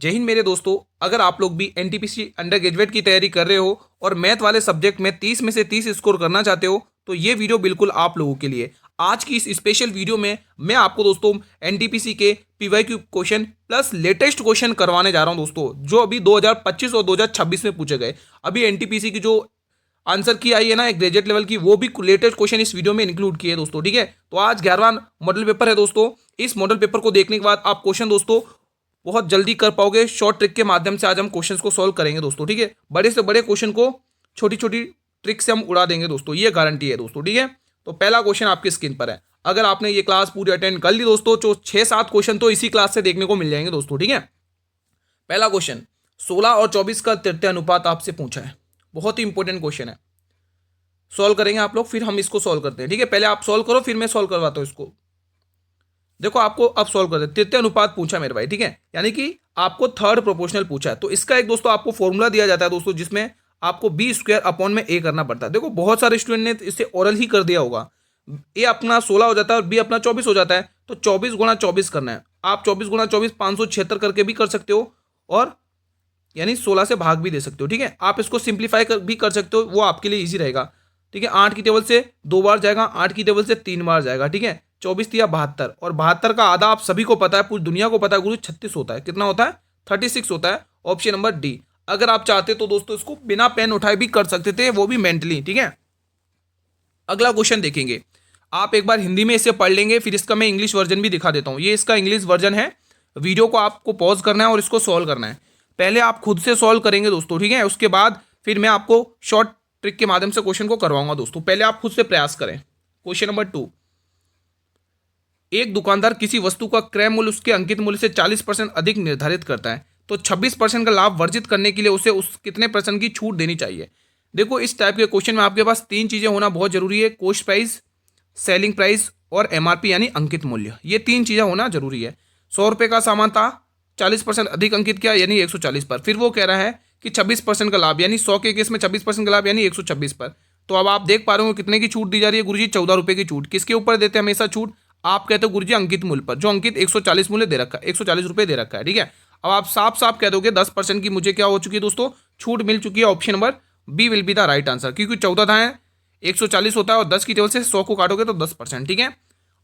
जय हिंद मेरे दोस्तों। अगर आप लोग भी एनटीपीसी अंडर ग्रेजुएट की तैयारी कर रहे हो और मैथ वाले सब्जेक्ट में 30 में से 30 स्कोर करना चाहते हो तो ये वीडियो बिल्कुल आप लोगों के लिए। आज की इस स्पेशल वीडियो में मैं आपको दोस्तों एनटीपीसी के PYQ question plus latest question करवाने जा रहा हूं दोस्तों, जो अभी 2025 और 2026 में पूछे गए। अभी एनटीपीसी की जो आंसर की आई है ना ग्रेजुएट लेवल की, वो भी लेटेस्ट क्वेश्चन इस वीडियो में इंक्लूड किए दोस्तों। ठीक है, तो आज 11वां मॉडल पेपर है दोस्तों। इस मॉडल पेपर को देखने के बाद आप क्वेश्चन दोस्तों बहुत जल्दी कर पाओगे। शॉर्ट ट्रिक के माध्यम से आज हम क्वेश्चंस को सॉल्व करेंगे दोस्तों। ठीक है, बड़े से बड़े क्वेश्चन को छोटी छोटी ट्रिक से हम उड़ा देंगे दोस्तों, ये गारंटी है दोस्तों। ठीक है, तो पहला क्वेश्चन आपकी स्क्रीन पर है। अगर आपने ये क्लास पूरी अटेंड कर ली दोस्तों तो 6-7 क्वेश्चन तो इसी क्लास से देखने को मिल जाएंगे दोस्तों। ठीक है, पहला क्वेश्चन 16 और 24 का तृतीय अनुपात आपसे पूछा है। बहुत ही इंपॉर्टेंट क्वेश्चन है, सॉल्व करेंगे आप लोग, फिर हम इसको सॉल्व करते हैं। ठीक है, पहले आप सॉल्व करो फिर मैं सॉल्व करवाता हूं इसको। देखो आपको अब सॉल्व करते हैं। तृतीय अनुपात पूछा मेरे भाई, ठीक है, यानी कि आपको थर्ड प्रोपोर्शनल पूछा है। तो इसका एक दोस्तों आपको फॉर्मूला दिया जाता है दोस्तों, जिसमें आपको बी स्क्वायर अपॉन में ए करना पड़ता है। देखो बहुत सारे स्टूडेंट ने इसे ओरल ही कर दिया होगा। ए अपना 16 हो जाता है और बी अपना 24 हो जाता है, तो 24 गुणा 24 करना है। आप 24 गुणा 24 576 करके भी कर सकते हो, और यानी 16 से भाग भी दे सकते हो। ठीक है, आप इसको सिंप्लीफाई भी कर सकते हो, वो आपके लिए ईजी रहेगा। ठीक है, 8 की टेबल से 2 बार जाएगा, 8 की टेबल से 3 बार जाएगा। ठीक है, 24 या 72, और 72 का आधा आप सभी को पता है, पूरी दुनिया को पता है गुरु, 36 होता है। कितना होता है? 36 होता है। Option number D. अगर आप चाहते तो दोस्तों इसको बिना पेन उठाए भी कर सकते थे, वो भी मेंटली। ठीक है, अगला क्वेश्चन देखेंगे। आप एक बार हिंदी में इसे पढ़ लेंगे, फिर इसका मैं इंग्लिश वर्जन भी दिखा देता हूं। ये इसका इंग्लिश वर्जन है। वीडियो को आपको पॉज करना है और इसको सॉल्व करना है। पहले आप खुद से सॉल्व करेंगे दोस्तों, ठीक है, उसके बाद फिर मैं आपको शॉर्ट ट्रिक के माध्यम से क्वेश्चन को करवाऊंगा दोस्तों। पहले आप खुद से प्रयास करें। क्वेश्चन नंबर 2, एक दुकानदार किसी वस्तु का क्रय मूल्य उसके अंकित मूल्य से 40% अधिक निर्धारित करता है, तो 26% का लाभ वर्जित करने के लिए उसे उस कितने परसेंट की छूट देनी चाहिए। देखो इस टाइप के क्वेश्चन में आपके पास 3 चीजें होना बहुत जरूरी है। कॉस्ट प्राइस, सेलिंग प्राइस और एमआरपी यानी अंकित मूल्य। ये 3 चीजें होना जरूरी है। 100 रुपए का सामान था, 40% अधिक अंकित किया यानी 140 पर। फिर वो कह रहा है कि 26% का लाभ, यानी 100 के केस में 26% का लाभ यानी 126 पर। तो अब आप देख पा रहे हो कितने की छूट दी जा रही है गुरुजी? 14 रुपए की छूट। किसके ऊपर देते हैं हमेशा छूट? आप कहते हो गुरुजी अंकित मूल्य पर, जो अंकित 140 मूल्य दे रखा है, 140 रुपए दे रखा है। ठीक है, अब आप साफ साफ कह दोगे 10% की मुझे क्या हो चुकी है दोस्तों? छूट मिल चुकी है। Option number B will be the right answer, क्योंकि 14 था 140 होता है और 10 की टेबल से 100 को काटोगे तो 10%। ठीक है,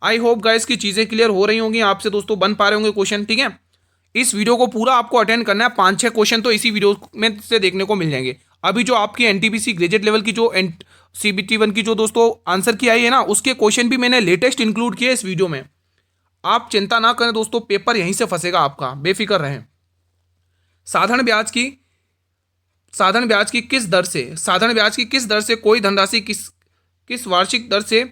आई होप गाइस की चीजें क्लियर हो रही होंगी आपसे दोस्तों, बन पा रहे होंगे क्वेश्चन। ठीक है, इस वीडियो को पूरा आपको अटेंड करना है। 5-6 क्वेश्चन तो इसी वीडियो में से देखने को मिल जाएंगे। अभी जो आपकी एनटीपीसी ग्रेजुएट लेवल की जो सीबीटी 1 की जो दोस्तों आंसर की आई है ना, उसके क्वेश्चन भी मैंने लेटेस्ट इंक्लूड किए इस वीडियो में। आप चिंता ना करें दोस्तों, पेपर यहीं से फंसेगा आपका, बेफिक्र रहें। साधारण ब्याज की साधारण ब्याज की किस दर से कोई धनराशि किस वार्षिक दर से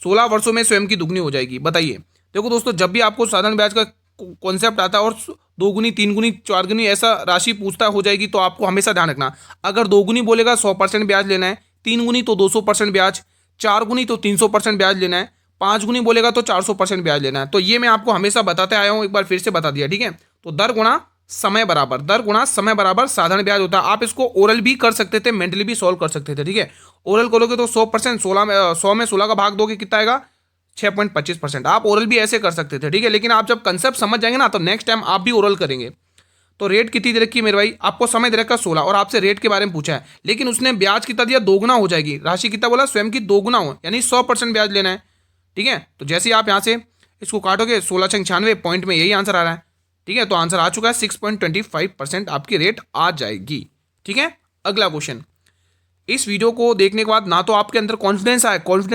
16 वर्षों में स्वयं की दुगनी हो जाएगी? बताइए। देखो दोस्तों, जब भी आपको साधारण ब्याज का कॉन्सेप्ट आता है और 2 गुनी 3 गुनी 4 गुनी ऐसा राशि पूछता हो जाएगी, तो आपको हमेशा ध्यान रखना, अगर 2 गुनी बोलेगा 100% ब्याज लेना है, 3 गुनी तो 200% ब्याज, 4 गुनी तो 300% ब्याज लेना है, 5 गुनी बोलेगा तो 400% ब्याज लेना है। तो ये मैं आपको हमेशा बताते आया हूँ, एक बार फिर से बता दिया। ठीक है, तो दर गुणा समय बराबर साधारण ब्याज होता है। आप इसको ओरल भी कर सकते थे, मेंटली भी सॉल्व कर सकते थे। ठीक है, ओरल करोगे तो 100%, 100 में 16 का भाग दोगे कितना आएगा? 6.25%। आप ओरल भी ऐसे कर सकते थे। ठीक है, लेकिन आप जब कंसेप्ट समझ जाएंगे ना, तो नेक्स्ट टाइम आप भी ओरल करेंगे। तो रेट कितनी दे रखी है मेरे भाई? आपको समय दे रखा 16 और आपसे रेट के बारे में पूछा है, लेकिन उसने ब्याज कितना दिया? 2 गुना हो जाएगी। राशि कितना बोला? स्वयं की 2 गुना हो, यानी 100% ब्याज लेना है। ठीक है, तो जैसे ही आप यहाँ से इसको काटोगे 1696 पॉइंट में यही आंसर आ रहा है। ठीक है, तो आंसर आ चुका है, 6.25% आपकी रेट आ जाएगी। ठीक है, अगला क्वेश्चन। इस वीडियो को देखने के बाद ना तो आपके अंदर कॉन्फिडेंस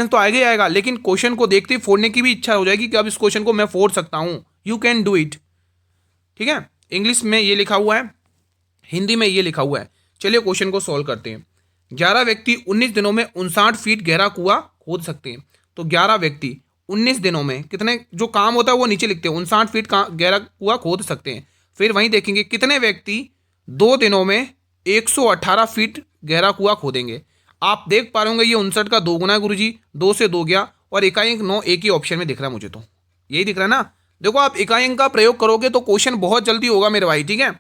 तो आएगा ही आएगा, लेकिन क्वेश्चन को देखते ही फोड़ने की भी इच्छा हो जाएगी कि अब इस क्वेश्चन को मैं फोड़ सकता हूं। You can do it. ठीक है, इंग्लिश में ये लिखा हुआ है, हिंदी में ये लिखा हुआ है। चलिए क्वेश्चन को सॉल्व करते हैं। 11 व्यक्ति 19 दिनों में 59 फीट गहरा कुआं खोद सकते हैं। तो 11 व्यक्ति 19 दिनों में कितने, जो काम होता है वो नीचे लिखते हैं, 59 फीट गहरा कुआं खोद सकते हैं। फिर वहीं देखेंगे कितने व्यक्ति 2 दिनों में 118 फीट गहरा कुआं खोदेंगे। आप देख पा रहे होंगे ये 59 का 2 गुना है गुरुजी, 2 से 2 गया और इकाई अंक 9 एक ही ऑप्शन में दिख रहा है मुझे, तो यही दिख रहा है ना। देखो आप इकाई अंक का प्रयोग करोगे तो क्वेश्चन बहुत जल्दी होगा मेरे भाई। ठीक है,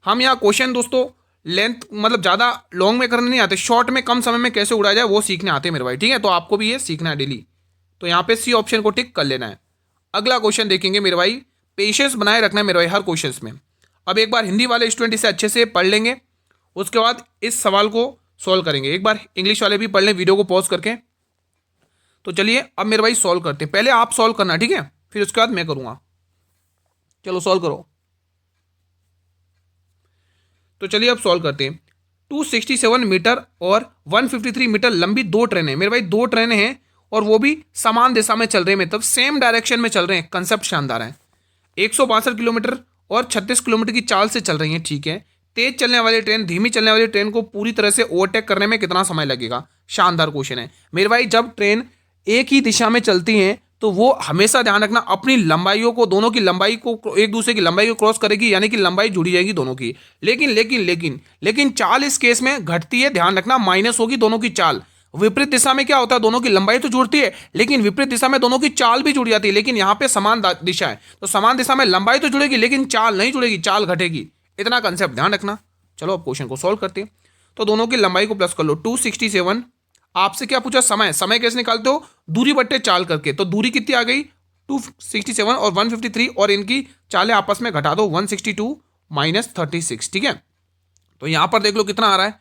हम यहाँ क्वेश्चन दोस्तों लेंथ मतलब ज़्यादा लॉन्ग में करने नहीं आते, शॉर्ट में कम समय में कैसे उड़ाया जाए वो सीखने आते हैं मेरे भाई। ठीक है, तो आपको भी ये सीखना है डेली। तो यहाँ पे सी ऑप्शन को टिक कर लेना है। अगला क्वेश्चन देखेंगे मेरे भाई। पेशेंस बनाए रखना है मेरे भाई हर क्वेश्चन में। अब एक बार हिंदी वाले स्टूडेंट इसे अच्छे से पढ़ लेंगे, उसके बाद इस सवाल को सॉल्व करेंगे। एक बार इंग्लिश वाले भी पढ़ लें वीडियो को पॉज करके। तो चलिए अब मेरे भाई सॉल्व करते हैं। पहले आप सॉल्व करना, ठीक है, फिर उसके बाद मैं करूंगा। चलो सॉल्व करो। तो चलिए अब सॉल्व करते हैं। 267 मीटर और 153 मीटर लंबी दो ट्रेनें, मेरे भाई दो ट्रेनें हैं और वो भी समान दिशा में चल रहे हैं, मतलब सेम डायरेक्शन में चल रहे हैं। कंसेप्ट शानदार है। 162 किलोमीटर और 36 किलोमीटर की चाल से चल रही हैं, ठीक है। तेज चलने वाली ट्रेन धीमी चलने वाली ट्रेन को पूरी तरह से ओवरटेक करने में कितना समय लगेगा? शानदार क्वेश्चन है मेरे भाई। जब ट्रेन एक ही दिशा में चलती हैं तो वो हमेशा ध्यान रखना अपनी लंबाइयों को, दोनों की लंबाई को एक दूसरे की लंबाई को क्रॉस करेगी, यानी कि लंबाई जुड़ी जाएगी दोनों की। लेकिन लेकिन लेकिन लेकिन चाल इस केस में घटती है, ध्यान रखना, माइनस होगी दोनों की चाल। विपरीत दिशा में क्या होता है, दोनों की लंबाई तो जुड़ती है लेकिन विपरीत दिशा में दोनों की चाल भी जुड़ जाती है। लेकिन यहाँ पे समान दिशा है तो समान दिशा में लंबाई तो जुड़ेगी लेकिन चाल नहीं जुड़ेगी, चाल घटेगी। इतना कंसेप्ट ध्यान रखना। चलो अब क्वेश्चन को सॉल्व करते हैं। तो दोनों की लंबाई को प्लस कर लो। 267, आपसे क्या पूछा? समय। समय कैसे निकालते हो? दूरी बट्टे चाल करके। तो दूरी कितनी आ गई? 267 और 153, और इनकी चालें आपस में घटा दो, 162 माइनस 36, ठीक है। तो यहां पर देख लो कितना आ रहा है।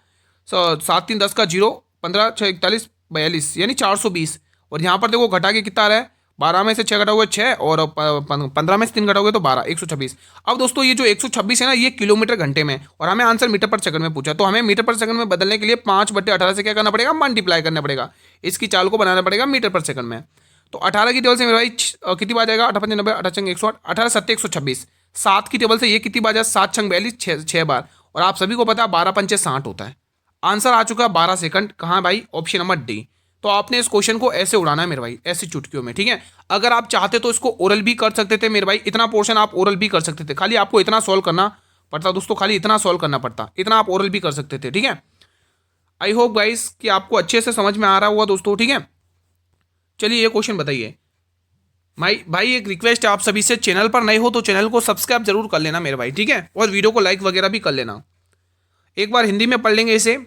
7 3 10 का 0, 15 6 41 42, यानी 420। और यहां पर देखो घटा के कितना आ रहा है? 12 में से 6 घटाओगे 6, और 15 में से 3 घटाओगे तो 12, 126। अब दोस्तों ये जो 126 है ना, ये किलोमीटर घंटे में, और हमें आंसर मीटर पर सेकंड में पूछा। तो हमें मीटर पर सेकंड में बदलने के लिए 5/18 से क्या करना पड़ेगा? मल्टीप्लाई करना पड़ेगा। इसकी चाल को बनाना पड़ेगा मीटर पर सेकंड में। तो 18 की टेबल से मेरे भाई कितनी बार जाएगा? 18 90, 18 108, 18 7 126। 7 की टेबल से ये कितनी बार जाए? 7 6 42, 6 बार। और आप सभी को पता है 12 पंचे 60 होता है। आंसर आ चुका है 12 सेकंड। कहाँ भाई? Option number D. तो आपने इस क्वेश्चन को ऐसे उड़ाना है मेरे भाई, ऐसी चुटकियों में, ठीक है। अगर आप चाहते तो इसको ओरल भी कर सकते थे मेरे भाई, इतना पोर्शन आप ओरल भी कर सकते थे। खाली आपको इतना सॉल्व करना पड़ता दोस्तों, खाली इतना सॉल्व करना पड़ता, इतना आप ओरल भी कर सकते थे, ठीक है। आई होप गाइस कि आपको अच्छे से समझ में आ रहा हुआ दोस्तों, ठीक है। चलिए ये क्वेश्चन बताइए। भाई एक रिक्वेस्ट है आप सभी से, चैनल पर नए हो तो चैनल को सब्सक्राइब जरूर कर लेना मेरे भाई, ठीक है। और वीडियो को लाइक वगैरह भी कर लेना। एक बार हिंदी में पढ़ लेंगे इसे,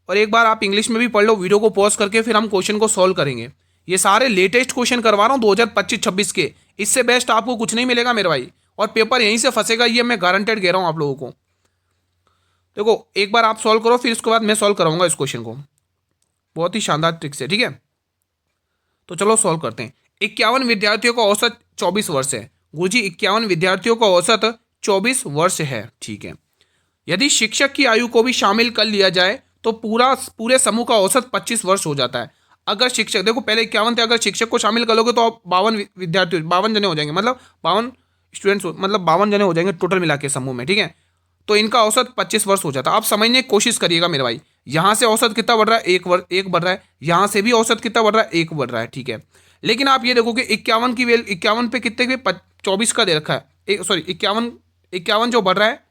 और एक बार आप इंग्लिश में भी पढ़ लो वीडियो को पॉज करके, फिर हम क्वेश्चन को सॉल्व करेंगे। ये सारे लेटेस्ट क्वेश्चन करवा रहा हूँ 2025-26 के। इससे बेस्ट आपको कुछ नहीं मिलेगा मेरे भाई, और पेपर यहीं से फंसेगा, ये मैं गारंटेड कह रहा हूँ आप लोगों को। देखो एक बार आप सॉल्व करो, फिर उसके बाद मैं सॉल्व कराऊंगा इस क्वेश्चन को, बहुत ही शानदार ट्रिक से, ठीक है। तो चलो सॉल्व करते हैं। 51 विद्यार्थियों का औसत 24 वर्ष है। गुरुजी 51 विद्यार्थियों का औसत 24 वर्ष है, ठीक है। यदि शिक्षक की आयु को भी शामिल कर लिया जाए तो पूरे समूह का औसत 25 वर्ष हो जाता है। अगर शिक्षक, देखो पहले 51 थे, अगर शिक्षक को शामिल कर लोगे तो आप 52 विद्यार्थी, 52 जने हो जाएंगे, मतलब 52 स्टूडेंट्स, मतलब 52 जने हो जाएंगे टोटल मिला के समूह में, ठीक है। तो इनका औसत 25 वर्ष हो जाता है। आप समझने की कोशिश करिएगा मेरे भाई, यहां से औसत कितना बढ़ रहा है? एक बढ़ रहा है। यहां से भी औसत कितना बढ़ रहा है? 1 बढ़ रहा है, ठीक है। लेकिन आप ये देखो कि 51 की वैल्यू, 51 पे कितने के 24 का दे रखा है, सॉरी 51 जो बढ़ रहा है,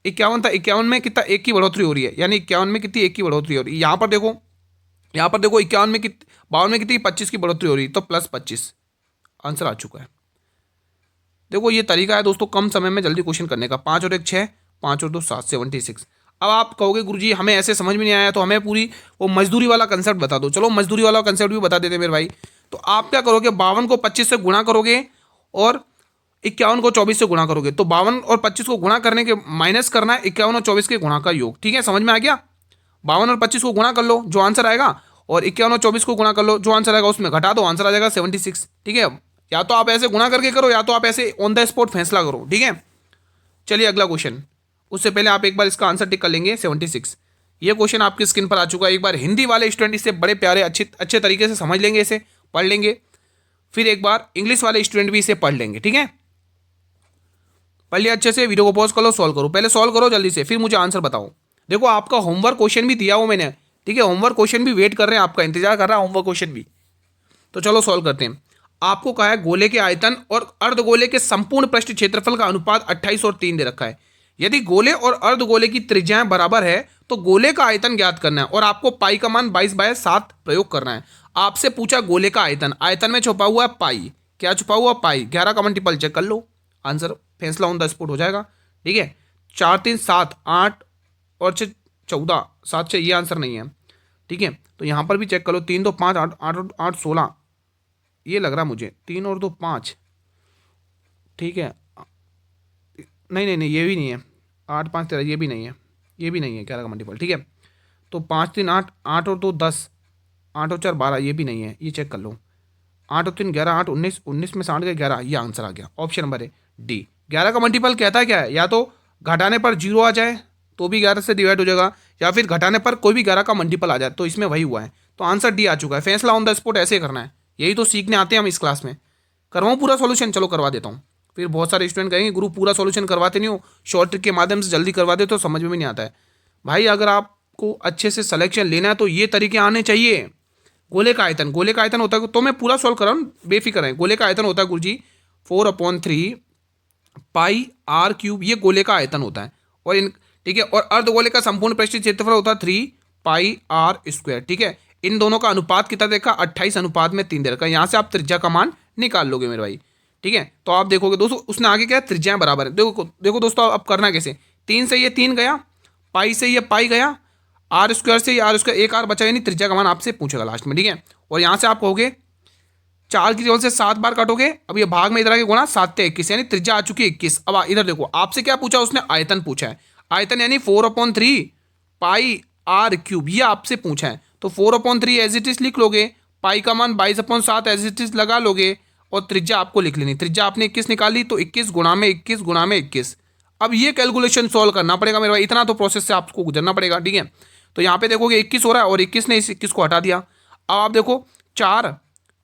51 था, 51 में कितना? 1 की बढ़ोतरी हो रही है, यानी 51 में कितनी? 1 की बढ़ोतरी हो रही है। यहाँ पर देखो 51 में 52 में कितनी? 25 की बढ़ोतरी हो रही है, तो +25 आंसर आ चुका है। देखो ये तरीका है दोस्तों कम समय में जल्दी क्वेश्चन करने का। 5 और 1 6, 5 और 2 7, 76। अब आप कहोगे गुरुजी हमें ऐसे समझ में नहीं आया, तो हमें पूरी वो मजदूरी वाला कंसेप्ट बता दो। चलो मजदूरी वाला कंसेप्ट भी बता देते मेरे भाई। तो आप क्या करोगे? 52 को 25 से गुणा करोगे और 51 को 24 से गुणा करोगे। तो 52 और 25 को गुणा करने के माइनस करना है 51 और 24 के गुणा का योग, ठीक है। समझ में आ गया? 52 और 25 को गुणा कर लो, जो आंसर आएगा, और 51 और 24 को गुणा कर लो, जो आंसर आएगा उसमें घटा दो, आंसर आ जाएगा 76, ठीक है। या तो आप ऐसे गुणा करके करो, या तो आप ऐसे ऑन द स्पॉट फैसला करो, ठीक है। चलिए अगला क्वेश्चन। उससे पहले आप एक बार इसका आंसर टिक कर लेंगे 76। ये क्वेश्चन आपकी स्क्रीन पर आ चुका है। एक बार हिंदी वाले स्टूडेंट इसे बड़े प्यारे अच्छे तरीके से समझ लेंगे, इसे पढ़ लेंगे। फिर एक बार इंग्लिश वाले स्टूडेंट भी इसे पढ़ लेंगे, ठीक है। पढ़ लिया अच्छे से, वीडियो को पॉज करो, सॉल्व करो। पहले सॉल्व करो जल्दी से, फिर मुझे आंसर बताओ। देखो आपका होमवर्क क्वेश्चन भी दिया हुआ मैंने, ठीक है। होमवर्क क्वेश्चन भी वेट कर रहे हैं, आपका इंतजार कर रहा है होमवर्क क्वेश्चन भी। तो चलो सॉल्व करते हैं। आपको कहा है गोले के आयतन और अर्धगोले के संपूर्ण पृष्ठ क्षेत्रफल का अनुपात 28 और 3 दे रखा है। यदि गोले और अर्धगोले की त्रिज्याएं बराबर है तो गोले का आयतन ज्ञात करना है, और आपको पाई का मान 22/7 प्रयोग करना है। आपसे पूछा गोले का आयतन, आयतन में छुपा हुआ है पाई। क्या छुपा हुआ? पाई। 11 का मल्टीपल चेक कर लो, आंसर फैसला ऑन द स्पॉट हो जाएगा, ठीक है। 4 3 7 8 और 6 14, 7 6 ये आंसर नहीं है, ठीक है। तो यहाँ पर भी चेक कर लो, 3 2 5 8 8 8 16 ये लग रहा मुझे, 3 और 2 5, ठीक है। नहीं नहीं नहीं ये भी नहीं है, 8 5 13, ये भी नहीं है, ये भी नहीं है 11 का मल्टीपल, ठीक है। तो 5 3 8, 8 और 2 10, 8 और 4 12, ये भी नहीं है, ये चेक कर लो। 8 और 3 11, 8 19, 19 में से 8 गए 11, ये आंसर आ गया। ऑप्शन नंबर है डी। 11 का मल्टीपल कहता है क्या है, या तो घटाने पर 0 आ जाए तो भी 11 से डिवाइड हो जाएगा, या फिर घटाने पर कोई भी 11 का मल्टीपल आ जाए, तो इसमें वही हुआ है। तो आंसर डी आ चुका है। फैसला ऑन द स्पॉट ऐसे करना है, यही तो सीखने आते हैं हम इस क्लास में। करवाऊँ पूरा सॉल्यूशन? चलो करवा देता हूँ। फिर बहुत सारे स्टूडेंट कहेंगे गुरु पूरा सॉल्यूशन करवाते नहीं हो, शॉर्ट ट्रिक के माध्यम से जल्दी करवा दे, तो समझ में भी नहीं आता है। भाई अगर आपको अच्छे से सिलेक्शन लेना है तो ये तरीके आने चाहिए। गोले का आयतन, गोले का आयतन होता है, तो मैं पूरा सॉल्व कर रहा हूँ, बेफिक्र है। गोले का आयतन होता है गुरुजी 4/3 पाई आर क्यूब, ये गोले का आयतन होता है। और इन, ठीक है, और अर्धगोले का संपूर्ण पृष्ठीय क्षेत्रफल होता है 3 पाई आर स्क्वायर, ठीक है। इन दोनों का अनुपात कितना देखा, 28:3 दे रखा है। यहाँ से आप त्रिज्या का मान निकाल लोगे मेरे भाई, ठीक है। तो आप देखोगे दोस्तों उसने आगे क्या है, त्रिज्याएं बराबर है। देखो देखो दोस्तों, अब करना कैसे, 3 से ये 3 गया, पाई से ये पाई गया, आर स्क्वायर से ये आर स्क्वायर, एक आर बचा, यानी त्रिज्या का मान आपसे पूछेगा लास्ट में, ठीक है। और यहाँ से आप कहोगे 4 की टेबल से 7 बार काटोगे, अब ये भाग में इधर आके गुणा, 7 से 21, यानी त्रिज्या आ चुकी है 21। अब इधर देखो आपसे क्या पूछा उसने, आयतन पूछा है। आयतन यानी 4/3 पाई आर क्यूब, ये आपसे पूछा है। तो 4/3 एज इट इज लिख लोगे, पाई का मान 22/7 एज इट इज लगा लोगे, और त्रिज्या आपको लिख लेनी। त्रिज्या आपने 21 निकाली, तो 21 गुणा में 21 गुणा में 21। अब ये कैलकुलेशन सॉल्व करना पड़ेगा मेरे भाई, इतना तो प्रोसेस से आपको गुजरना पड़ेगा, ठीक है। तो यहाँ पे देखोगे 21 हो रहा है, और 21 ने इस 21 को हटा दिया। अब आप देखो 4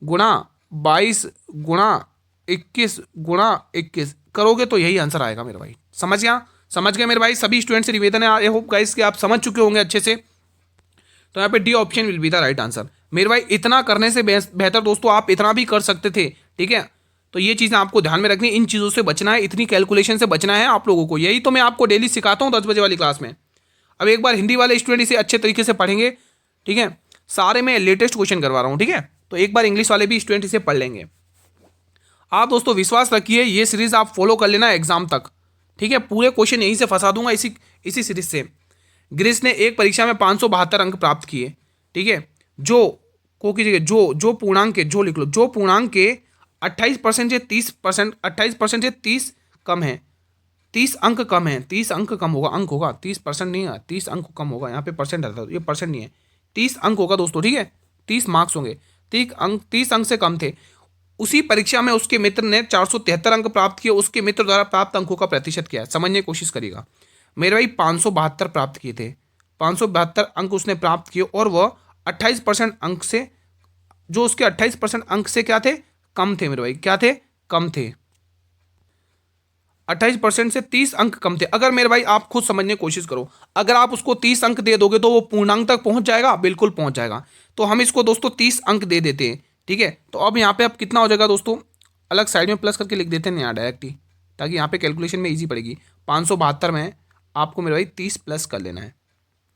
गुणा 22 गुणा 21 गुणा 21 करोगे तो यही आंसर आएगा मेरे भाई। समझ गया? समझ गए मेरे भाई? सभी स्टूडेंट से निवेदन है, आई होप गाइस कि आप समझ चुके होंगे अच्छे से। तो यहाँ पे D option will be the right answer मेरे भाई। इतना करने से बेहतर दोस्तों आप इतना भी कर सकते थे, ठीक है। तो ये चीज़ें आपको ध्यान में रखनी, इन चीज़ों से बचना है, इतनी कैलकुलेशन से बचना है आप लोगों को। यही तो मैं आपको डेली सिखाता हूँ 10 बजे वाली क्लास में। अब एक बार हिंदी वाले स्टूडेंट इसे अच्छे तरीके से पढ़ेंगे, ठीक है। सारे मैं लेटेस्ट क्वेश्चन करवा रहा हूँ, ठीक है। तो एक बार इंग्लिश वाले भी स्टूडेंट इसे पढ़ लेंगे। आप दोस्तों विश्वास रखिए, ये सीरीज आप फॉलो कर लेना एग्जाम तक, ठीक है। पूरे क्वेश्चन यहीं से फंसा दूंगा इसी सीरीज से। ग्रीस ने एक परीक्षा में 572 अंक प्राप्त किए, ठीक है। जो को कीजिए, जो पूर्णांक के, जो लिख लो, जो पूर्णांक के 28% से 30%, 28% से 30 कम है, 30 अंक कम है, 30 अंक कम होगा, अंक होगा, 30% नहीं है, 30 अंक कम होगा। यहाँ पे परसेंट आता है, ये परसेंट नहीं है, 30 अंक होगा दोस्तों, ठीक है। 30 मार्क्स होंगे, 30 अंक से कम थे। उसी परीक्षा में उसके मित्र ने 473 अंक प्राप्त किए। उसके मित्र द्वारा प्राप्त अंकों का प्रतिशत क्या है, समझने की कोशिश करिएगा मेरे भाई। 572 प्राप्त किए थे, 572 अंक उसने प्राप्त किए, और वह 28% अंक से, जो उसके 28% अंक से क्या थे, कम थे मेरे भाई। क्या थे, कम थे। 28% से 30 अंक कम थे। अगर मेरे भाई आप खुद समझने की कोशिश करो, अगर आप उसको 30 अंक दे दोगे तो वो पूर्णांक तक पहुंच जाएगा, बिल्कुल पहुंच जाएगा। तो हम इसको दोस्तों 30 अंक दे देते हैं, ठीक है। तो अब यहाँ पे अब कितना हो जाएगा दोस्तों, अलग साइड में प्लस करके लिख देते हैं यहाँ डायरेक्ट ही, ताकि यहाँ पे कैलकुलेशन में ईजी पड़ेगी। 572 में आपको मेरे भाई 30 प्लस कर लेना है,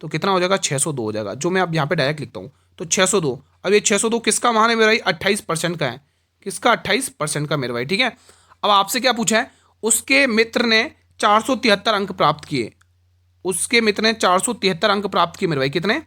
तो कितना हो जाएगा, 602 हो जाएगा, जो मैं अब यहाँ पे डायरेक्ट लिखता हूँ। तो 602, अब ये 602 किसका मान है मेरे भाई, 28% का है। किसका, 28% का मेरे भाई, ठीक है। अब आपसे क्या पूछा है, उसके मित्र ने 473 अंक प्राप्त किए। उसके मित्र ने 473 अंक प्राप्त किए मेरे भाई, कितने,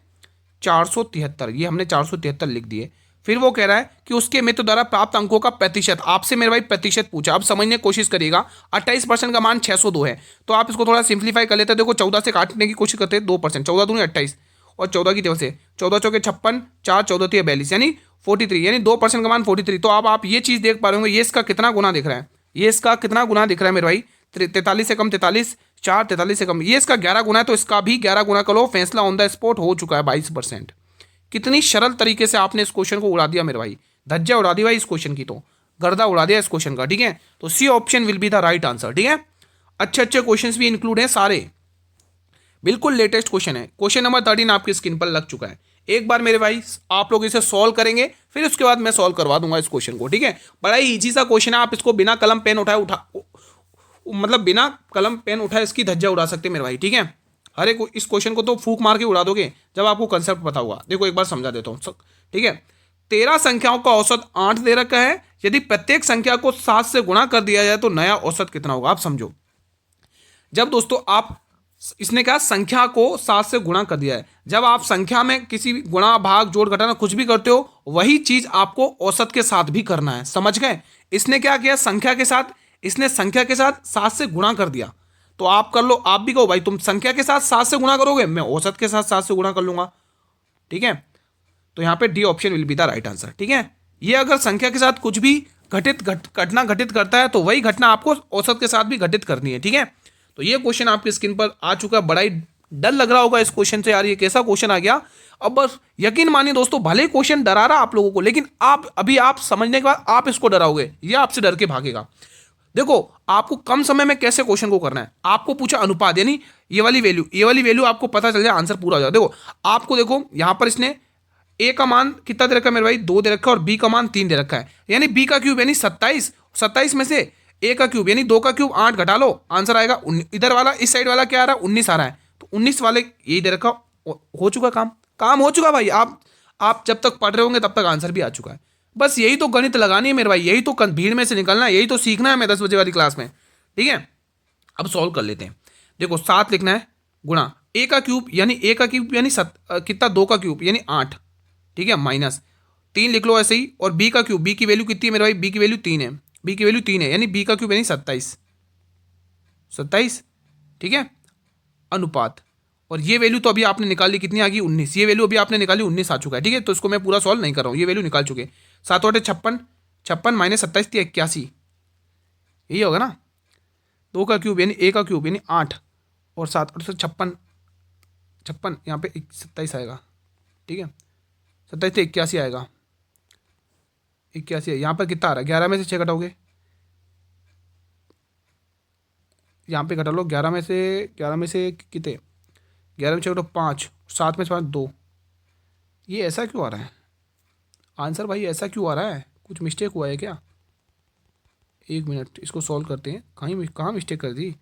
473, ये हमने 473 लिख दिए। फिर वो कह रहा है कि उसके मित्र द्वारा प्राप्त अंकों का प्रतिशत, आपसे मेरे भाई प्रतिशत पूछा। अब समझने की कोशिश करिएगा, 28% का मान 602 है, तो आप इसको थोड़ा सिंप्लीफाई कर लेते हैं। देखो 14 से काटने की कोशिश करते हैं, 2%, 14 दूनी 28, और 14 की टेबल से 14 चौके 56, 4 14 42, यानी 43, यानी 2% का मान 43। तो अब आप ये चीज़ देख पा रहे होंगे, ये इसका कितना गुना दिख रहा है, ये इसका कितना गुना दिख रहा है मेरे भाई, 43 से कम 43, 4 43 से कम, ये इसका 11 गुना है, तो इसका भी 11 गुना करो। फैसला ऑन द स्पॉट हो चुका है 22%। कितनी सरल तरीके से आपने इस क्वेश्चन को उड़ा दिया मेरे भाई, धज्जा उड़ा दी भाई इस क्वेश्चन की, तो गर्दा उड़ा दिया इस क्वेश्चन का, ठीक है। तो C option will be the right answer, ठीक है। अच्छे अच्छे क्वेश्चंस भी इंक्लूड हैं सारे, बिल्कुल लेटेस्ट क्वेश्चन है। क्वेश्चन नंबर 13 आपकी स्क्रीन पर लग चुका है। एक बार मेरे भाई आप लोग इसे सॉल्व करेंगे, फिर उसके बाद मैं सॉल्व करवा दूंगा इस क्वेश्चन को, ठीक है। बड़ा ही इजी सा क्वेश्चन है, आप इसको बिना कलम पेन उठाए मतलब बिना कलम पेन उठाए इसकी धज्जा उड़ा सकते हैं मेरे भाई, ठीक है। हर एक इस क्वेश्चन को तो फूक मार के उड़ा दोगे जब आपको कंसेप्ट पता होगा। देखो एक बार समझा देता हूँ, ठीक है। 13 संख्याओं का औसत 8 दे रखा है। यदि प्रत्येक संख्या को 7 से गुणा कर दिया जाए तो नया औसत कितना होगा, आप समझो। जब दोस्तों आप, इसने कहा संख्या को 7 से गुणा कर दिया है, जब आप संख्या में किसी भी गुणा भाग जोड़ घटाना कुछ भी करते हो, वही चीज आपको औसत के साथ भी करना है, समझ गए। इसने क्या किया, संख्या के साथ, इसने संख्या के साथ 7 से गुणा कर दिया, तो आप कर लो, आप भी कहो भाई तुम संख्या के साथ 7 से गुणा करोगे, मैं औसत के साथ 7 से गुणा कर लूंगा। ठीक है, तो यहाँ पे D option will be the right answer. ठीक है, ये अगर संख्या के साथ कुछ भी घटना घटित करता है तो वही घटना आपको औसत के साथ भी घटित करनी है। ठीक है, तो ये क्वेश्चन आपकी स्क्रीन पर आ चुका है। बड़ा ही डर लग रहा होगा इस क्वेश्चन से, यार ये कैसा क्वेश्चन आ गया। अब बस यकीन मानिए दोस्तों, भले ही क्वेश्चन डरा रहा आप लोगों को, लेकिन आप समझने के बाद आप इसको डराओगे, ये आपसे डर के भागेगा। देखो आपको कम समय में कैसे क्वेश्चन को करना है। आपको पूछा अनुपात, यानी ये वाली वैल्यू आपको पता चल जाए, आंसर पूरा हो जाए। देखो आपको, देखो यहां पर इसने ए का मान कितना दे रखा है मेरे भाई, 2 दे रखा है, और बी का मान 3 दे रखा है, यानी बी का क्यूब यानी 27 में से ए का क्यूब यानी 2 का क्यूब 8 घटा लो, आंसर आएगा इधर वाला, इस साइड वाला क्या आ रहा है 19 आ रहा है, तो 19 वाले यही दे रखा। हो चुका काम हो चुका भाई। आप जब तक पढ़ रहे होंगे तब तक आंसर भी आ चुका है। बस यही तो गणित लगानी है मेरे भाई, यही तो भीड़ में से निकलना है, यही तो सीखना है मैं 10 बजे वाली क्लास में। ठीक है, अब सॉल्व कर लेते हैं। देखो 7 लिखना है गुणा ए का क्यूब यानी कितना 2 का क्यूब यानी 8। ठीक है, माइनस 3 लिख लो ऐसे ही, और बी का क्यूब, बी की वैल्यू कितनी है मेरे भाई, बी की वैल्यू 3 है, यानी बी का क्यूब यानी 27। ठीक है, अनुपात, और ये वैल्यू तो अभी आपने निकाली, कितनी आ गई 19, ये वैल्यू अभी आपने निकाली 19 आ चुका है। ठीक है, तो इसको मैं पूरा सॉल्व नहीं कर रहा हूँ, ये वैल्यू निकाल चुके। 7 8 56 माइनस 27 थी 81, यही होगा ना। 2 का क्यूब यानी ए का क्यूब यानी 8, और 7 8 से 56 यहाँ पे 27 आएगा। ठीक है, 27 से 81 आएगा, 81 है। यहाँ पर कितना आ रहा है, 11 में से 6 घटाओगे, यहाँ पे घटा लो 11 में से कितने, 11 में 6 घटाओ 5, 7 में से 5 2। ये ऐसा क्यों आ रहा है आंसर भाई, ऐसा क्यों आ रहा है, कुछ मिस्टेक हुआ है क्या? 1 मिनट, इसको सॉल्व करते हैं। कहाँ मिस्टेक कर दी,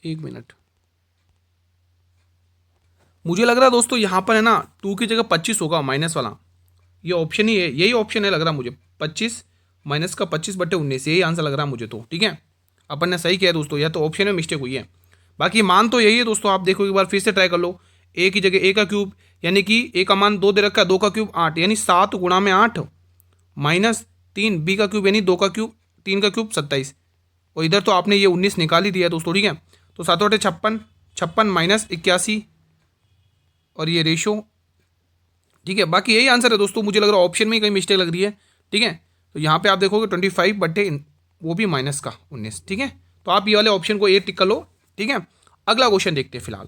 1 मिनट। मुझे लग रहा है दोस्तों यहाँ पर है ना 2 की जगह 25 होगा, माइनस वाला ये ऑप्शन ही है, यही ऑप्शन है लग रहा मुझे। 25 माइनस का 25/19, यही आंसर लग रहा है मुझे तो। ठीक है, अपन ने सही किया दोस्तों, या तो ऑप्शन में मिस्टेक हुई है, बाकी मान तो यही है दोस्तों। आप देखो एक बार फिर से ट्राई कर लो। ए की जगह ए का क्यूब यानी कि ए का मान 2 दे रखा है, 2 का क्यूब 8 यानी 7 गुणा में 8 माइनस 3, बी का क्यूब यानी 2 का क्यूब 3 का क्यूब 27, और इधर तो आपने ये 19 निकाल ही दिया दोस्तों। ठीक है, तो 7 8 56 माइनस 81, और ये रेशो। ठीक है, बाकी यही आंसर है दोस्तों। मुझे लग रहा है ऑप्शन में ही कहीं मिस्टेक लग रही है। ठीक है, तो यहाँ पे आप देखोगे 25 वो भी माइनस का 19। ठीक है, तो आप ये वाले ऑप्शन को ए टिक कर लो। ठीक है, अगला क्वेश्चन देखते हैं फिलहाल।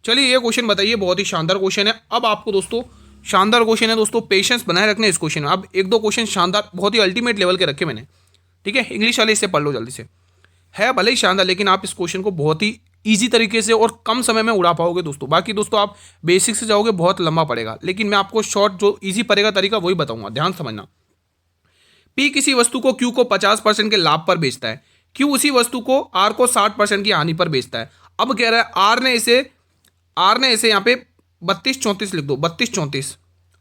चलिए ये क्वेश्चन बताइए, बहुत ही शानदार क्वेश्चन है। अब आपको दोस्तों शानदार क्वेश्चन है दोस्तों, पेशेंस बनाए रखने इस क्वेश्चन में। अब 1-2 क्वेश्चन शानदार, बहुत ही अल्टीमेट लेवल के रखे मैंने। ठीक है, इंग्लिश वाले इससे पढ़ लो जल्दी से, है भले ही शानदार, लेकिन आप इस क्वेश्चन को बहुत ही ईजी तरीके से और कम समय में उड़ा पाओगे दोस्तों। बाकी दोस्तों आप बेसिक से जाओगे बहुत लंबा पड़ेगा, लेकिन मैं आपको शॉर्ट जो ईजी पड़ेगा तरीका वही बताऊंगा, ध्यान समझना। पी किसी वस्तु को क्यू को 50% के लाभ पर बेचता है, क्यू उसी वस्तु को आर को 60% की हानि पर बेचता है। अब कह रहा है आर ने इसे यहाँ पे 32-34 लिख दो, 32-34।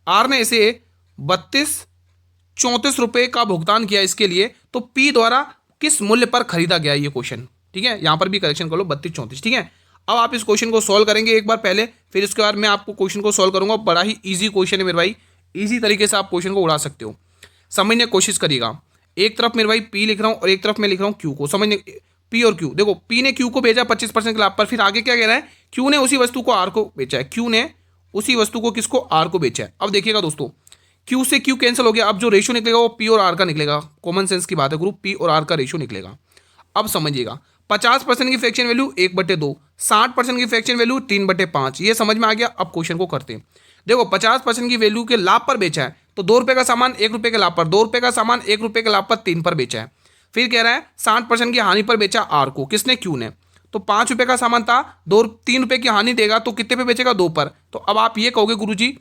आर ने इसे 32-34 रुपए का भुगतान किया इसके लिए, तो पी द्वारा किस मूल्य पर खरीदा गया ये क्वेश्चन। ठीक है, यहां पर भी करेक्शन कर लो 32-34। ठीक है, अब आप इस क्वेश्चन को सॉल्व करेंगे एक बार पहले, फिर इसके बाद मैं आपको क्वेश्चन को सॉल्व करूंगा। बड़ा ही इजी क्वेश्चन है मेरे भाई, इजी तरीके से आप क्वेश्चन को उड़ा सकते हो। समझने की कोशिश करिएगा। एक तरफ मेरे भाई पी लिख रहा हूं और एक तरफ मैं लिख रहा हूं क्यू को। समझने, पी और क्यू, देखो पी ने क्यू को भेजा 25% के लाभ पर, फिर आगे क्या कह रहा है, क्यू ने उसी वस्तु को आर को बेचा है, क्यू ने उसी वस्तु को किसको, आर को बेचा है। अब देखिएगा दोस्तों, क्यू से क्यू कैंसिल हो गया, अब जो रेशियो निकलेगा वो पी और आर का निकलेगा। कॉमन सेंस की बात है ग्रुप, पी और आर का रेशियो निकलेगा। अब समझिएगा, 50% की फ्रैक्शन वैल्यू 1/2, 60% की फ्रैक्शन वैल्यू 3/5। ये समझ में आ गया। अब क्वेश्चन को करते हैं। देखो 50% की वैल्यू के लाभ पर बेचा है, तो 2 रुपए का सामान 1 रुपए के लाभ पर, 2 रुपए का सामान 1 रुपए के लाभ पर 3 पर बेचा है। फिर कह रहा है 60% की हानि पर बेचा आर को, किसने, क्यू ने। तो 5 रुपए का सामान था, 3 रुपए की हानि देगा तो कितने पे बेचेगा, 2 पर। तो अब आप ये कहोगे गुरुजी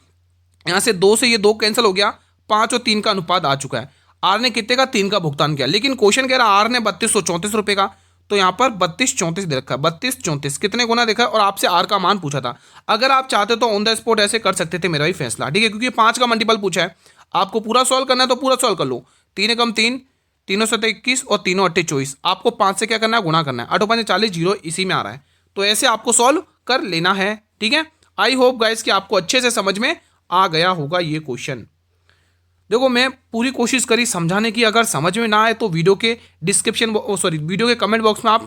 यहां से 2 से ये 2 कैंसिल हो गया, 5 और 3 का अनुपात आ चुका है। आर ने कितने का, 3 का भुगतान किया, लेकिन क्वेश्चन कह रहा है आर ने 3234 रुपए का, तो यहां पर 3234 दे रखा है। 3234 कितने गुना देखा और आपसे आर का मान पूछा था। अगर आप चाहते तो ऑन द स्पॉट ऐसे कर सकते थे मेरा ही फैसला। ठीक है, क्योंकि 5 का मल्टीपल पूछा है, आपको पूरा सॉल्व करना है तो पूरा सॉल्व कर लो। 3 कम 3, 3 7 21 और 3 8 24। आपको 5 से क्या करना है, गुणा करना है। 8 5 40, 0 इसी में आ रहा है, तो ऐसे आपको सॉल्व कर लेना है। ठीक है, आई होप गाइस कि आपको अच्छे से समझ में आ गया होगा ये क्वेश्चन। देखो मैं पूरी कोशिश करी समझाने की, अगर समझ में ना आए तो वीडियो के वीडियो के कमेंट बॉक्स में आप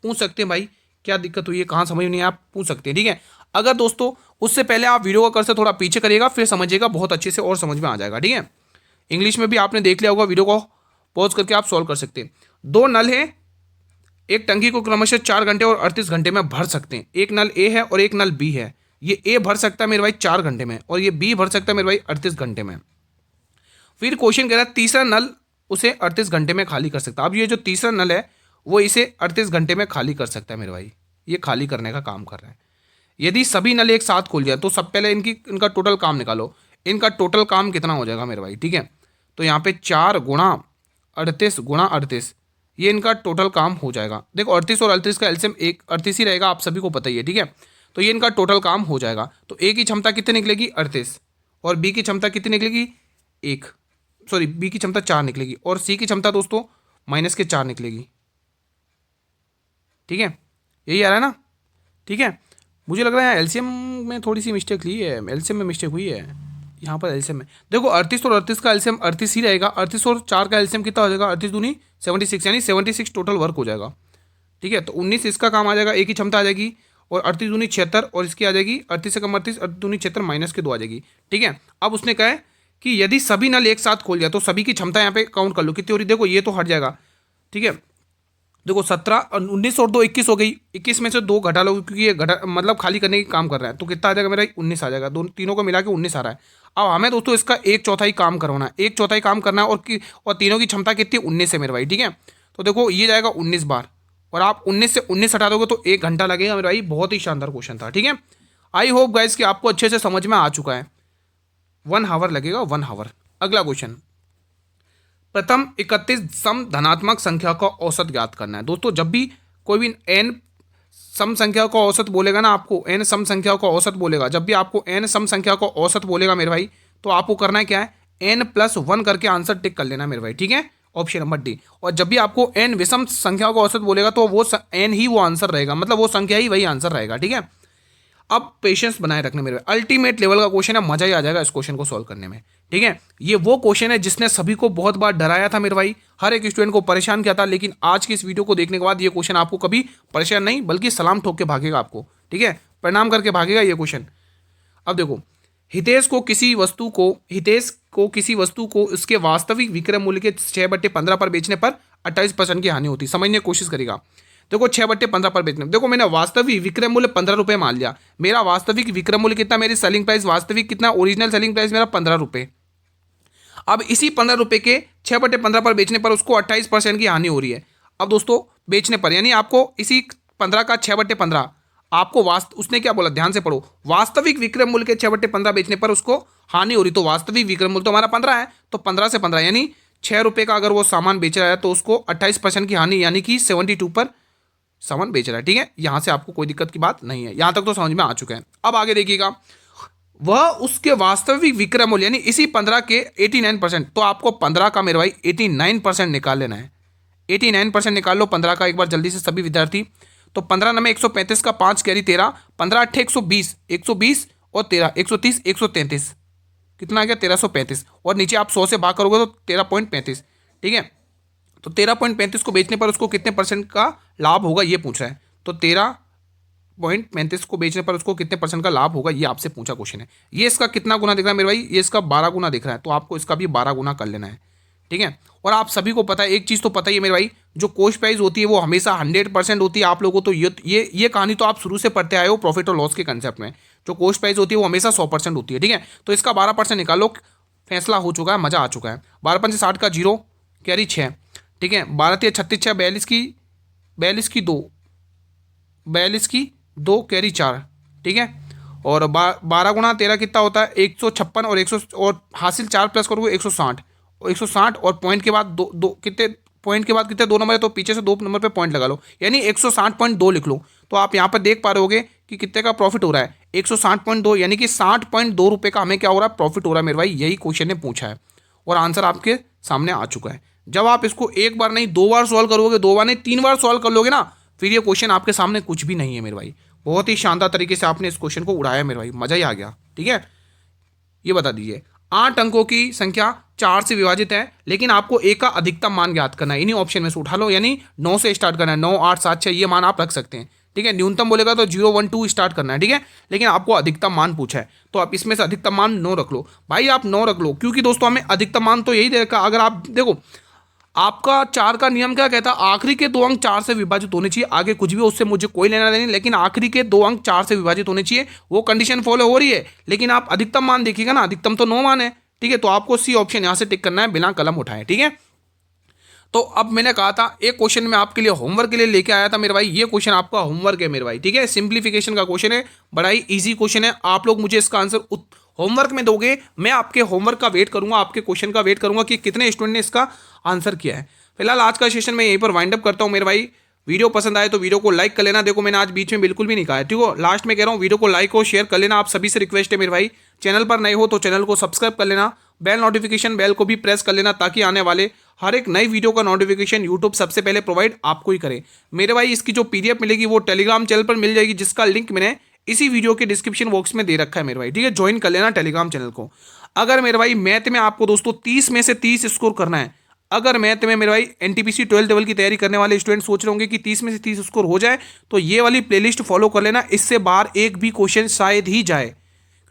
पूछ सकते हैं भाई क्या दिक्कत हुई है, कहाँ समझ में नहीं आया, आप पूछ सकते हैं, ठीक है। अगर दोस्तों उससे पहले आप वीडियो का कर्सर थोड़ा पीछे करिएगा, फिर समझिएगा बहुत अच्छे से और समझ में आ जाएगा, ठीक है। इंग्लिश में भी आपने देख लिया होगा, वीडियो को पॉज करके आप सॉल्व कर सकते हैं। दो नल है, एक टंकी को क्रमशः 4 घंटे और 38 घंटे में भर सकते हैं। एक नल ए है और एक नल बी है। ये ए भर सकता है मेरे भाई 4 घंटे में और ये बी भर सकता है मेरे भाई 38 घंटे में। फिर क्वेश्चन कह रहा है तीसरा नल उसे 38 घंटे में खाली कर सकता है। अब ये जो तीसरा नल है वो इसे 38 घंटे में खाली कर सकता है मेरे भाई, ये खाली करने का काम कर रहा है। यदि सभी नल एक साथ खोल जाए तो सब पहले इनका टोटल काम निकालो। इनका टोटल काम कितना हो जाएगा मेरे भाई, ठीक है। तो यहाँ पे 4 गुणा 38 गुणा 38, ये इनका टोटल काम हो जाएगा। देखो 38 और 38 का एलसीएम 38 ही रहेगा, आप सभी को पता ही है, ठीक है। तो ये इनका टोटल काम हो जाएगा। तो ए की क्षमता कितनी निकलेगी 38 और बी की क्षमता कितनी निकलेगी बी की क्षमता 4 निकलेगी और सी की क्षमता दोस्तों -4 निकलेगी, ठीक है। यही आ रहा है ना, ठीक है। मुझे लग रहा है एलसीएम में थोड़ी सी मिस्टेक ली है, एलसीएम में मिस्टेक हुई है यहाँ पर। एलसीएम में देखो 38 और 38 का एलसीएम 38 ही रहेगा। 38 और 4 का एलसीएम कितना हो जाएगा, 38 दूनी 76, यानी 76 टोटल वर्क हो जाएगा, ठीक है। तो 19 इसका काम आ जाएगा, एक ही क्षमता आ जाएगी और 38 दूनी 76 और इसकी आ जाएगी 38 से कम 38 दूनी 76 -2 आ जाएगी, ठीक है। अब उसने कहा है कि यदि सभी नल एक साथ खोल जाए तो सभी की क्षमता यहाँ पे काउंट कर लो कितनी हो रही, देखो ये तो हट जाएगा, ठीक है। देखो 17 19 और 2 21 हो गई, 21 में से 2 घटा लो क्योंकि ये घटा मतलब खाली करने का काम कर रहा है। तो कितना आ जाएगा मेरा 19 आ जाएगा, दोनों तीनों को मिला के 19 आ रहा है। अब हमें दोस्तों इसका 1/4 काम करवाना है, 1/4 काम करना है और तीनों की क्षमता कितनी 19 है मेरे भाई, ठीक है। तो देखो ये जाएगा 19 बार और आप 19 से 19 हटा दोगे तो 1 घंटा लगेगा मेरे भाई। बहुत ही शानदार क्वेश्चन था, ठीक है। आई होप गाइस कि आपको अच्छे से समझ में आ चुका है। 1 आवर लगेगा, 1 आवर। अगला क्वेश्चन, प्रथम 31 सम धनात्मक संख्या का औसत ज्ञात करना है। दोस्तों जब भी कोई भी n सम संख्या का औसत बोलेगा ना, आपको n सम संख्या का औसत बोलेगा, जब भी आपको n सम संख्या का औसत बोलेगा मेरे भाई, तो आपको करना है क्या है, n+1 करके आंसर टिक कर लेना मेरे भाई, ठीक है। Option number D. और जब भी आपको n विषम संख्या का औसत बोलेगा तो वो n ही वो आंसर रहेगा, मतलब वो संख्या ही वही आंसर रहेगा, ठीक है। अब पेशेंस बनाए रखने मेरे भाई, अल्टीमेट लेवल का क्वेश्चन है, मजा ही आ जाएगा इस क्वेश्चन को सॉल्व करने में, ठीक है। ये वो क्वेश्चन है जिसने सभी को बहुत बार डराया था मेरे भाई, हर एक स्टूडेंट को परेशान किया था, लेकिन आज की इस वीडियो को देखने के बाद ये क्वेश्चन आपको कभी परेशान नहीं बल्कि सलाम ठोक के भागेगा आपको, ठीक है, प्रणाम करके भागेगा ये क्वेश्चन। अब देखो, हितेश को किसी वस्तु को उसके वास्तविक विक्रय मूल्य के 6/15 पर बेचने पर 28% की हानि होती है। समझने की कोशिश करेगा। देखो 6/15 पर बेचने, देखो मैंने वास्तविक विक्रय मूल्य 15 रुपये मान लिया। मेरा वास्तविक विक्रय मूल्य कितना, मेरी सेलिंग प्राइस वास्तविक कितना, ओरिजिनल सेलिंग प्राइस मेरा 15 रुपये। अब इसी 15 रुपये के 6/15 पर बेचने पर उसको 28% की हानि हो रही है। अब दोस्तों बेचने पर यानी आपको इसी 15 का 6/15 आपको उसने क्या बोला, ध्यान से पढ़ो, वास्तविक विक्रय मूल्य के 6/15 बेचने पर उसको हानि हो रही। तो वास्तविक विक्रय मूल्य तो हमारा 15 है, तो 15 से 15 यानी 6 रुपये का अगर वो सामान बेच रहा है तो उसको 28% की हानि यानी कि 72 पर सामान बेच रहा है, ठीक है। यहां से आपको कोई दिक्कत की बात नहीं है, यहां तक तो समझ में आ चुका है। अब आगे देखिएगा, वह उसके वास्तविक विक्रय मूल्य यानी इसी 15 के 89%, तो आपको 15 का मेरे भाई 89% निकाल लेना है। 89% निकाल लो 15 का एक बार जल्दी से सभी विद्यार्थी। तो 15 में 135 का 5 कैरी 13, 15 8 120, 120 और 13 130 133, कितना आ गया 1335। और नीचे आप 100 से भाग करोगे तो 13.35, ठीक है। तो 13.35 को बेचने पर उसको कितने % का लाभ होगा ये पूछ रहा है। तो 13.35 को बेचने पर उसको कितने % का लाभ होगा ये आपसे पूछा क्वेश्चन है। ये इसका कितना गुना दिख रहा है मेरे भाई, ये इसका 12 गुना दिख रहा है, तो आपको इसका भी 12 गुना कर लेना है, ठीक है। और आप सभी को पता है, एक चीज़ तो पता ही है मेरे भाई, जो कॉस्ट प्राइस होती है वो हमेशा 100% होती है। आप लोगों को तो ये कहानी तो आप शुरू से पढ़ते आए हो प्रॉफिट और लॉस के कंसेप्ट में। जो कॉस्ट प्राइस होती है वो हमेशा 100% होती है, ठीक है। तो इसका 12% निकालो, फैसला हो चुका है, मजा आ चुका है। 12 × 60 का 0 कैरी 6, ठीक है। 12 × 36 6, 42 की 2 कैरी 4, ठीक है। और 12 गुणा 13 कितना होता है 156 और 100 और हासिल 4 प्लस करोगे 160 और 160 और पॉइंट के बाद दो कितने पॉइंट के बाद कितने 2 नंबर है, तो पीछे से 2 नंबर पे पॉइंट लगा लो यानी 160.2 लिख लो। तो आप यहाँ पर देख पा रहे होगे कि कितने का प्रॉफिट हो रहा है 160.2 यानी कि 60.2 रुपये का हमें क्या हो रहा है, प्रॉफिट हो रहा है मेरे भाई। यही क्वेश्चन ने पूछा है और आंसर आपके सामने आ चुका है। जब आप इसको एक बार नहीं 2 बार सॉल्व करोगे, 2 बार नहीं 3 बार सॉल्व कर लोगे ना, फिर ये क्वेश्चन आपके सामने कुछ भी नहीं है मेरे भाई। बहुत ही शानदार तरीके से आपने इस क्वेश्चन को उड़ाया मेरे भाई, मजा ही आ गया, ठीक है। ये बता दीजिए 8 अंकों की संख्या 4 से विभाजित है, लेकिन आपको ए का अधिकतम मान ज्ञात करना है। इन्हीं ऑप्शन में से उठा लो, यानी 9 से स्टार्ट करना है, 9, 8, 7, 6 ये मान आप रख सकते हैं। ठीक है, न्यूनतम बोलेगा तो 0, 1, 2 स्टार्ट करना है। ठीक है, लेकिन आपको अधिकतम मान पूछा है तो आप इसमें से अधिकतम मान 9 रख लो। भाई आप 9 रख लो, क्योंकि दोस्तों हमें अधिकतम मान तो यही देगा। अगर आप देखो आपका 4 का नियम क्या कहता है, आखिरी के 2 अंक 4 से विभाजित होने चाहिए, आगे कुछ भी उससे मुझे कोई लेना देना नहीं, लेकिन आखिरी के 2 अंक 4 से विभाजित होने चाहिए, वो कंडीशन फॉलो हो रही है। लेकिन आप अधिकतम मान देखिएगा ना, अधिकतम तो 9 मान है। ठीक है, तो आपको सी ऑप्शन यहां से टिक करना है बिना कलम उठाए। ठीक है, तो अब मैंने कहा था एक क्वेश्चन मैं आपके लिए होमवर्क के लिए लेके आया था मेरे भाई, ये क्वेश्चन आपका होमवर्क है मेरे भाई। ठीक है, सिंप्लीफिकेशन का क्वेश्चन है, बड़ा ही इजी क्वेश्चन है। आप लोग मुझे इसका आंसर होमवर्क में दोगे, मैं आपके होमवर्क का वेट करूंगा, आपके क्वेश्चन का वेट करूंगा कि कितने स्टूडेंट ने इसका आंसर किया है। फिलहाल आज का सेशन मैं यहीं पर वाइंड अप करता हूं मेरे भाई। वीडियो पसंद आए तो वीडियो को लाइक कर लेना। देखो मैंने आज बीच में बिल्कुल भी नहीं कहा है, ठीक है, लास्ट में कह रहा हूँ वीडियो को लाइक और शेयर कर लेना। आप सभी से रिक्वेस्ट है मेरे भाई, चैनल पर नए हो तो चैनल को सब्सक्राइब कर लेना, बेल नोटिफिकेशन बेल को भी प्रेस कर लेना, ताकि आने वाले हर एक नई वीडियो का नोटिफिकेशन यूट्यूब सबसे पहले प्रोवाइड आपको ही करे मेरे भाई। इसकी जो पीडीएफ मिलेगी वो टेलीग्राम चैनल पर मिल जाएगी, जिसका लिंक मैंने इसी वीडियो के डिस्क्रिप्शन बॉक्स में दे रखा है मेरे भाई। ठीक है, ज्वाइन कर लेना टेलीग्राम चैनल को। अगर मेरे भाई मैथ में आपको दोस्तों 30 में से 30 स्कोर करना है, अगर मैथ में मेरे भाई एनटीपीसी 12th लेवल की तैयारी करने वाले स्टूडेंट सोच रहे होंगे कि 30 में से 30 स्कोर हो जाए, तो ये वाली प्लेलिस्ट फॉलो कर लेना। इससे बाहर एक भी क्वेश्चन शायद ही जाए,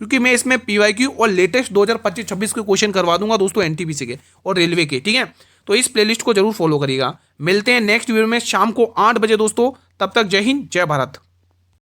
क्योंकि मैं इसमें पीवाईक्यू और लेटेस्ट 2025-26 के क्वेश्चन करवा दूंगा दोस्तों, एनटीपीसी के और रेलवे के। ठीक है, तो इस प्लेलिस्ट को जरूर फॉलो करिएगा। मिलते हैं नेक्स्ट वीडियो में शाम को 8 बजे दोस्तों, तब तक जय हिंद जय भारत।